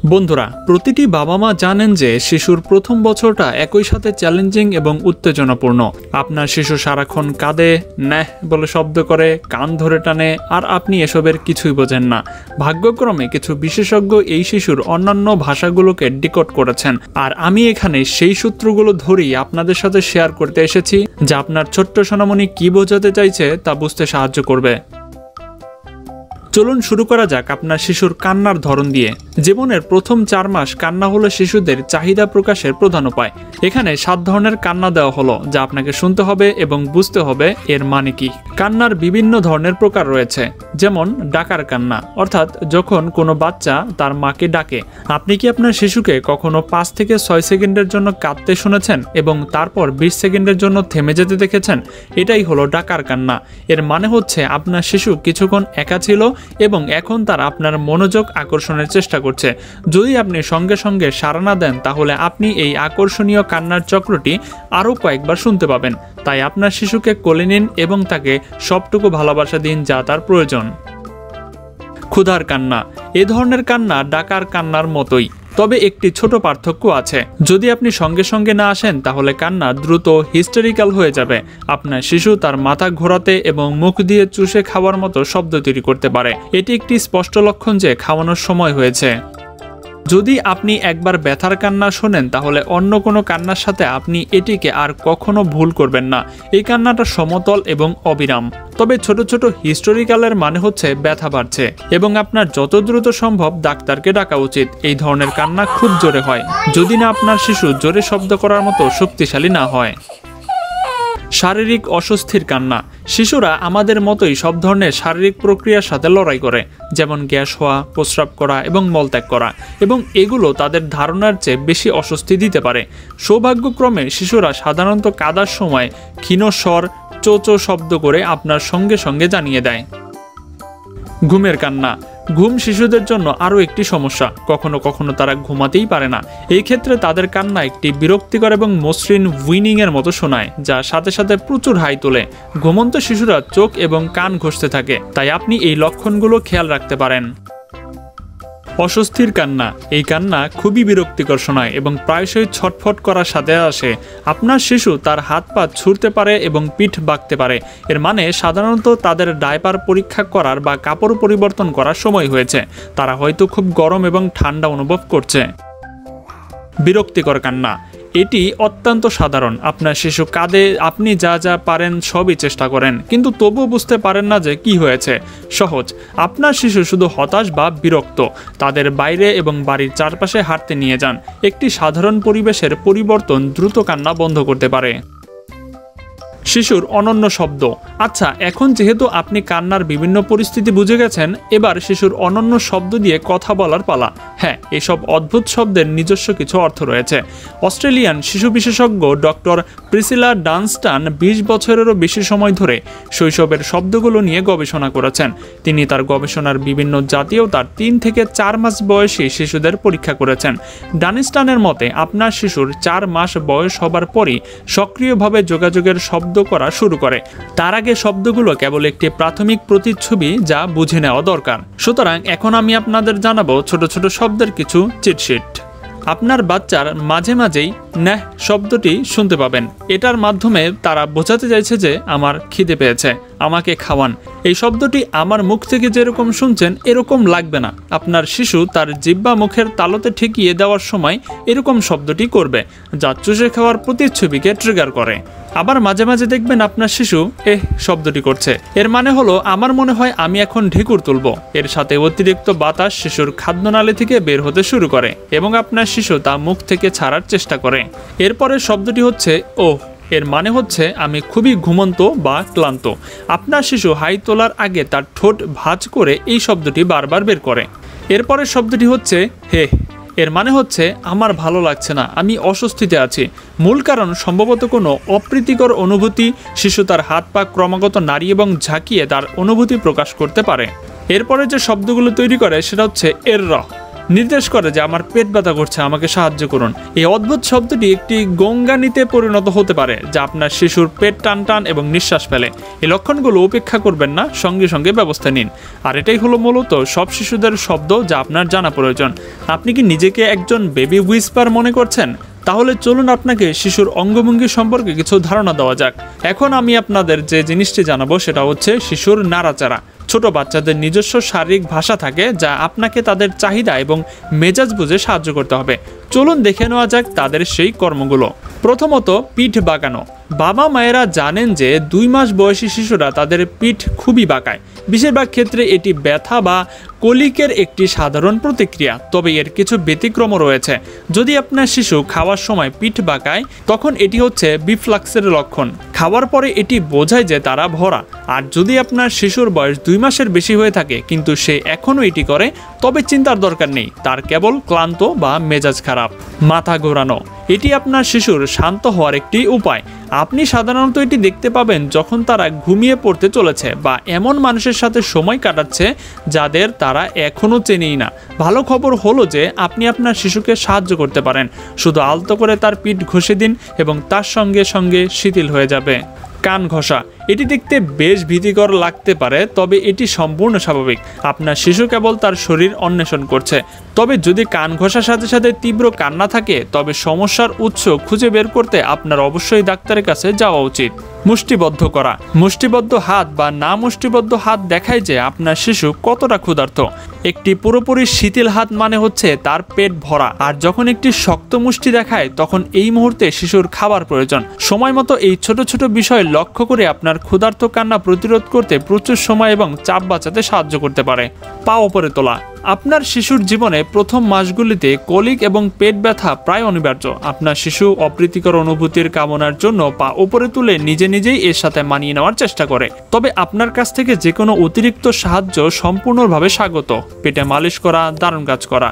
বন্ধুরা, প্রতিটি বাবা মা জানেন যে শিশুর প্রথম বছরটা একই সাথে চ্যালেঞ্জিং এবং উত্তেজনাপূর্ণ। আপনার শিশু সারাক্ষণ কাঁদে, ন্যাহ বলে শব্দ করে, কান ধরে টানে, আর আপনি এসবের কিছুই বোঝেন না। ভাগ্যক্রমে কিছু বিশেষজ্ঞ এই শিশুর অন্যান্য ভাষাগুলোকে ডিকোড করেছেন, আর আমি এখানে সেই সূত্রগুলো ধরেই আপনাদের সাথে শেয়ার করতে এসেছি, যা আপনার ছোট্ট সোনামণি কি বোঝাতে চাইছে তা বুঝতে সাহায্য করবে। চলুন শুরু করা যাক আপনার শিশুর কান্নার ধরন দিয়ে। জীবনের প্রথম 4 মাস কান্না হলো শিশুদের চাহিদা প্রকাশের প্রধান উপায়। এখানে 7 ধরনের কান্না দেওয়া হলো, যা আপনাকে শুনতে হবে এবং বুঝতে হবে এর মানে কি। কান্নার বিভিন্ন ধরনের প্রকার রয়েছে, যেমন ডাকার কান্না, অর্থাৎ যখন কোনো বাচ্চা তার মাকে ডাকে। আপনি কি আপনার শিশুকে কখনো 5 থেকে 6 সেকেন্ডের জন্য কাঁদতে শুনেছেন এবং তারপর 20 সেকেন্ডের জন্য থেমে যেতে দেখেছেন? এটাই হলো ডাকার কান্না। এর মানে হচ্ছে আপনার শিশু কিছুক্ষণ একা ছিল এবং এখন তারা আপনার মনোযোগ আকর্ষণের চেষ্টা করছে। যদি আপনি সঙ্গে সঙ্গে সাড়া না দেন, তাহলে আপনি এই আকর্ষণীয় কান্নার চক্রটি আরও কয়েকবার শুনতে পাবেন। তাই আপনার শিশুকে কোলে নিন এবং তাকে সবটুকু ভালোবাসা দিন যা তার প্রয়োজন। ক্ষুধার কান্না। এ ধরনের কান্না ডাকার কান্নার মতোই, তবে একটি ছোট পার্থক্য আছে। যদি আপনি সঙ্গে সঙ্গে না আসেন, তাহলে কান্না দ্রুত হিস্টেরিক্যাল হয়ে যাবে। আপনার শিশু তার মাথা ঘোরাতে এবং মুখ দিয়ে চুষে খাওয়ার মতো শব্দ তৈরি করতে পারে। এটি একটি স্পষ্ট লক্ষণ যে খাওয়ানোর সময় হয়েছে। যদি আপনি একবার ব্যথার কান্না শোনেন, তাহলে অন্য কোনো কান্নার সাথে আপনি এটিকে আর কখনো ভুল করবেন না। এই কান্নাটা সমতল এবং অবিরাম। তবে ছোট ছোট হিস্টোরিক্যালের মানে হচ্ছে ব্যথা বাড়ছে এবং আপনার যত দ্রুত সম্ভব ডাক্তারকে ডাকা উচিত। এই ধরনের কান্না খুব জোরে হয়, যদি না আপনার শিশু জোরে শব্দ করার মতো শক্তিশালী না হয়। শারীরিক অস্বস্তির কান্না। শিশুরা আমাদের মতোই সব ধরনের শারীরিক প্রক্রিয়ার সাথে লড়াই করে, যেমন গ্যাস হওয়া, প্রস্রাব করা এবং মলত্যাগ করা, এবং এগুলো তাদের ধারণার চেয়ে বেশি অস্বস্তি দিতে পারে। সৌভাগ্যক্রমে শিশুরা সাধারণত কাদার সময় ক্ষীণ স্বর, চোচো শব্দ করে আপনার সঙ্গে সঙ্গে জানিয়ে দেয়। ঘুমের কান্না। ঘুম শিশুদের জন্য আরও একটি সমস্যা। কখনো কখনো তারা ঘুমাতেই পারে না। এই ক্ষেত্রে তাদের কান্না একটি বিরক্তিকর এবং মসৃণ উইনিংয়ের মতো শোনায়, যা সাথে সাথে প্রচুর হাই তোলে। ঘুমন্ত শিশুরা চোখ এবং কান ঘষতে থাকে, তাই আপনি এই লক্ষণগুলো খেয়াল রাখতে পারেন। অস্বস্তির কান্না। এই কান্না খুবই বিরক্তিকর শোনায় এবং প্রায়শই ছটফট করার সাথে আসে। আপনার শিশু তার হাত পা ছুঁড়তে পারে এবং পিঠ বাঁকতে পারে। এর মানে সাধারণত তাদের ডায়পার পরীক্ষা করার বা কাপড় পরিবর্তন করার সময় হয়েছে। তারা হয়তো খুব গরম এবং ঠান্ডা অনুভব করছে। বিরক্তিকর কান্না। এটি অত্যন্ত সাধারণ। আপনার শিশু কাঁদে, আপনি যা যা পারেন সবই চেষ্টা করেন, কিন্তু তবুও বুঝতে পারেন না যে কি হয়েছে। সহজ, আপনার শিশু শুধু হতাশ বা বিরক্ত। তাদের বাইরে এবং বাড়ির চারপাশে হাঁটতে নিয়ে যান। একটি সাধারণ পরিবেশের পরিবর্তন দ্রুত কান্না বন্ধ করতে পারে। শিশুর অনন্য শব্দ। আচ্ছা, এখন যেহেতু আপনি কান্নার বিভিন্ন পরিস্থিতি বুঝে গেছেন, এবার শিশুর অনন্য শব্দ দিয়ে কথা বলার পালা। হ্যাঁ, এসব অদ্ভুত শব্দের নিজস্ব কিছু অর্থ রয়েছে। অস্ট্রেলিয়ান শিশু বিশেষজ্ঞ ডক্টর প্রিসিলা ডানস্টান 20 বছরেরও বেশি সময় ধরে শৈশবের শব্দগুলো নিয়ে গবেষণা করেছেন। তিনি তার গবেষণার বিভিন্ন জাতীয় তার 3 থেকে 4 মাস বয়সী শিশুদের পরীক্ষা করেছেন। ডানস্টানের মতে, আপনার শিশুর 4 মাস বয়স হবার পরই সক্রিয়ভাবে যোগাযোগের শব্দ করা শুরু করে। তার আগে শব্দগুলো কেবল একটি প্রাথমিক প্রতিচ্ছবি, যা বুঝে নেওয়া দরকার। সুতরাং এখন আমি আপনাদের জানাবো ছোট ছোট শব্দের কিছু চিটশিট। আপনার বাচ্চার মাঝে মাঝেই ন্যাহ শব্দটি শুনতে পাবেন। এটার মাধ্যমে তারা বোঝাতে চাইছে যে আমার খিদে পেয়েছে, আমাকে খাওয়ান। এই শব্দটি আমার মুখ থেকে যেরকম শুনছেন এরকম লাগবে না। আপনার শিশু তার জিহ্বা মুখের তালুতে ঠেকিয়ে দেওয়ার সময় এরকম শব্দটি করবে, যা চুষে খাওয়ার প্রতিচ্ছবিকে ট্রিগার করে। আবার মাঝে মাঝে দেখবেন আপনার শিশু শব্দটি করছে। এর মানে হলো, আমার মনে হয় আমি এখন ঢেকুর তুলব। এর সাথে অতিরিক্ত বাতাস শিশুর খাদ্যনালী থেকে বের হতে শুরু করে এবং আপনার শিশু তা মুখ থেকে ছাড়ার চেষ্টা করে। এরপরের শব্দটি হচ্ছে ওহ। এর মানে হচ্ছে আমি খুবই ঘুমন্ত বা ক্লান্ত। আপনার শিশু হাই তোলার আগে তার ঠোঁট ভাঁজ করে এই শব্দটি বারবার বের করে। এরপরের শব্দটি হচ্ছে হে। এর মানে হচ্ছে আমার ভালো লাগছে না, আমি অস্বস্তিতে আছি। মূল কারণ সম্ভবত কোনো অপ্রীতিকর অনুভূতি। শিশু তার হাত পা ক্রমাগত নাড়িয়ে এবং ঝাঁকিয়ে তার অনুভূতি প্রকাশ করতে পারে। এরপরে যে শব্দগুলো তৈরি করে সেটা হচ্ছে এর র। নির্দেশ করে যে আমার পেট ব্যথা করছে, আমাকে সাহায্য করুন। এই অদ্ভুত শব্দটি একটি গঙ্গানিতে পরিণত হতে পারে, যা আপনার শিশুর পেট টান টান এবং নিঃশ্বাস ফেলে। এই লক্ষণগুলো উপেক্ষা করবেন না, সঙ্গে সঙ্গে ব্যবস্থা নিন। আর এটাই হলো মূলত সব শিশুদের শব্দ যা আপনার জানা প্রয়োজন। আপনি কি নিজেকে একজন বেবি হুইসপার মনে করছেন? তাহলে চলুন আপনাকে শিশুর অঙ্গভঙ্গি সম্পর্কে কিছু ধারণা দেওয়া যাক। এখন আমি আপনাদের যে জিনিসটি জানাবো সেটা হচ্ছে শিশুর নাড়াচাড়া। ছোট বাচ্চাদের নিজস্ব শারীরিক ভাষা থাকে, যা আপনাকে তাদের চাহিদা এবং মেজাজ বুঝে সাহায্য করতে হবে। চলুন দেখে নেওয়া যাক তাদের সেই কর্মগুলো। প্রথমত, পিঠ বাঁকানো। বাবা মায়েরা জানেন যে 2 মাস বয়সী শিশুরা তাদের পিঠ খুবই বাঁকায়। বেশিরভাগ ক্ষেত্রে এটি ব্যথা বা কলিকের একটি সাধারণ প্রতিক্রিয়া, তবে এর কিছু ব্যতিক্রমও রয়েছে। যদি আপনার শিশু খাওয়ার সময় পিঠ বাঁকায়, তখন এটি হচ্ছে রিফ্লাক্সের লক্ষণ। খাওয়ার পরে এটি বোঝায় যে তারা ভরা। আর যদি আপনার শিশুর বয়স 2 মাসের বেশি হয়ে থাকে কিন্তু সে এখনও এটি করে, তবে চিন্তার দরকার নেই, তার কেবল ক্লান্ত বা মেজাজ খারাপ। মাথা ঘোরানো। এটি আপনার শিশুর শান্ত হওয়ার একটি উপায়। আপনি সাধারণত এটি দেখতে পাবেন যখন তারা ঘুমিয়ে পড়তে চলেছে বা এমন মানুষের সাথে সময় কাটাচ্ছে যাদের তারা এখনও চেনেই না। ভালো খবর হলো যে আপনি আপনার শিশুকে সাহায্য করতে পারেন। শুধু আলতো করে তার পিঠ ঘষে দিন এবং তার সঙ্গে সঙ্গে শিথিল হয়ে যাবে। কান ঘষা। এটি দেখতে বেশ ভীতিকর লাগতে পারে, তবে এটি সম্পূর্ণ স্বাভাবিক। আপনার শিশু কেবল তার শরীর অন্বেষণ করছে। তবে যদি কান ঘষার সাথে সাথে তীব্র কান্না থাকে, তবে সমস্যার উৎস খুঁজে বের করতে আপনার অবশ্যই ডাক্তারের কাছে যাওয়া উচিত। মুষ্টিবদ্ধ করা। মুষ্টিবদ্ধ হাত বা না মুষ্টিবদ্ধ হাত দেখায় যে আপনার শিশু কতটা ক্ষুধার্ত। একটি পুরোপুরি শিথিল হাত মানে হচ্ছে তার পেট ভরা, আর যখন একটি শক্ত মুষ্টি দেখায় তখন এই মুহূর্তে শিশুর খাবার প্রয়োজন। সময় মতো এই ছোট ছোট বিষয় লক্ষ্য করে আপনার ক্ষুধার্ত কান্না প্রতিরোধ করতে প্রচুর সময় এবং চাপ বাঁচাতে সাহায্য করতে পারে। পা উপরে তোলা। আপনার শিশুর জীবনে প্রথম মাসগুলিতে কলিক এবং পেট ব্যথা প্রায় অনিবার্য। আপনার শিশু অপ্রীতিকর অনুভূতির কামনার জন্য পা উপরে তুলে নিজে নিজেই এর সাথে মানিয়ে নেওয়ার চেষ্টা করে। তবে আপনার কাছ থেকে যে কোনো অতিরিক্ত সাহায্য সম্পূর্ণভাবে স্বাগত। পেটে মালিশ করা দারুণ কাজ করা।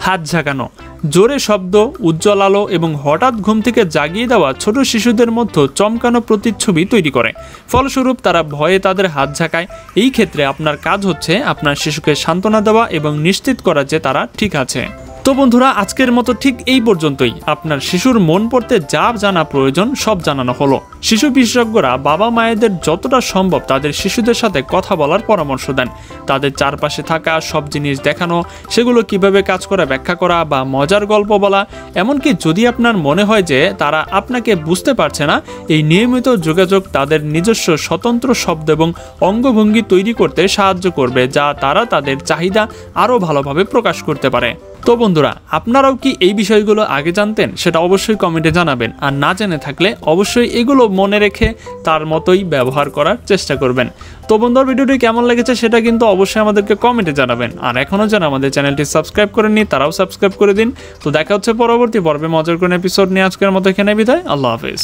হাত ঝাঁকানো। জোরে শব্দ, উজ্জ্বল আলো এবং হঠাৎ ঘুম থেকে জাগিয়ে দেওয়া ছোট শিশুদের মধ্যে চমকানো প্রতিচ্ছবি তৈরি করে। ফলস্বরূপ তারা ভয়ে তাদের হাত ঝাঁকায়। এই ক্ষেত্রে আপনার কাজ হচ্ছে আপনার শিশুকে সান্ত্বনা দেওয়া এবং নিশ্চিত করা যে তারা ঠিক আছে। তো বন্ধুরা, আজকের মতো ঠিক এই পর্যন্তই। আপনার শিশুর মন পড়তে যা জানা প্রয়োজন সব জানানো হলো। শিশু বিশেষজ্ঞরা বাবা মায়েদের যতটা সম্ভব তাদের শিশুদের সাথে কথা বলার পরামর্শ দেন। তাদের চারপাশে থাকা সব জিনিস দেখানো, সেগুলো কিভাবে কাজ করে ব্যাখ্যা করা বা মজার গল্প বলা। এমনকি যদি আপনার মনে হয় যে তারা আপনাকে বুঝতে পারছে না, এই নিয়মিত যোগাযোগ তাদের নিজস্ব স্বতন্ত্র শব্দ এবং অঙ্গভঙ্গি তৈরি করতে সাহায্য করবে, যা তারা তাদের চাহিদা আরও ভালোভাবে প্রকাশ করতে পারে। তো বন্ধুরা, আপনারাও কি এই বিষয়গুলো আগে জানতেন? সেটা অবশ্যই কমেন্টে জানাবেন। আর না জেনে থাকলে অবশ্যই এগুলো মনে রেখে তার মতোই ব্যবহার করার চেষ্টা করবেন। তো বন্ধুরা, ভিডিওটি কেমন লেগেছে সেটা কিন্তু অবশ্যই আমাদেরকে কমেন্টে জানাবেন। আর এখনও যারা আমাদের চ্যানেলটি সাবস্ক্রাইব করেননি তারাও সাবস্ক্রাইব করে দিন। তো দেখা হচ্ছে পরবর্তী পর্বে মজার কোনো এপিসোড নিয়ে। আজকের মতো এখানে বিদায়। আল্লাহ হাফেজ।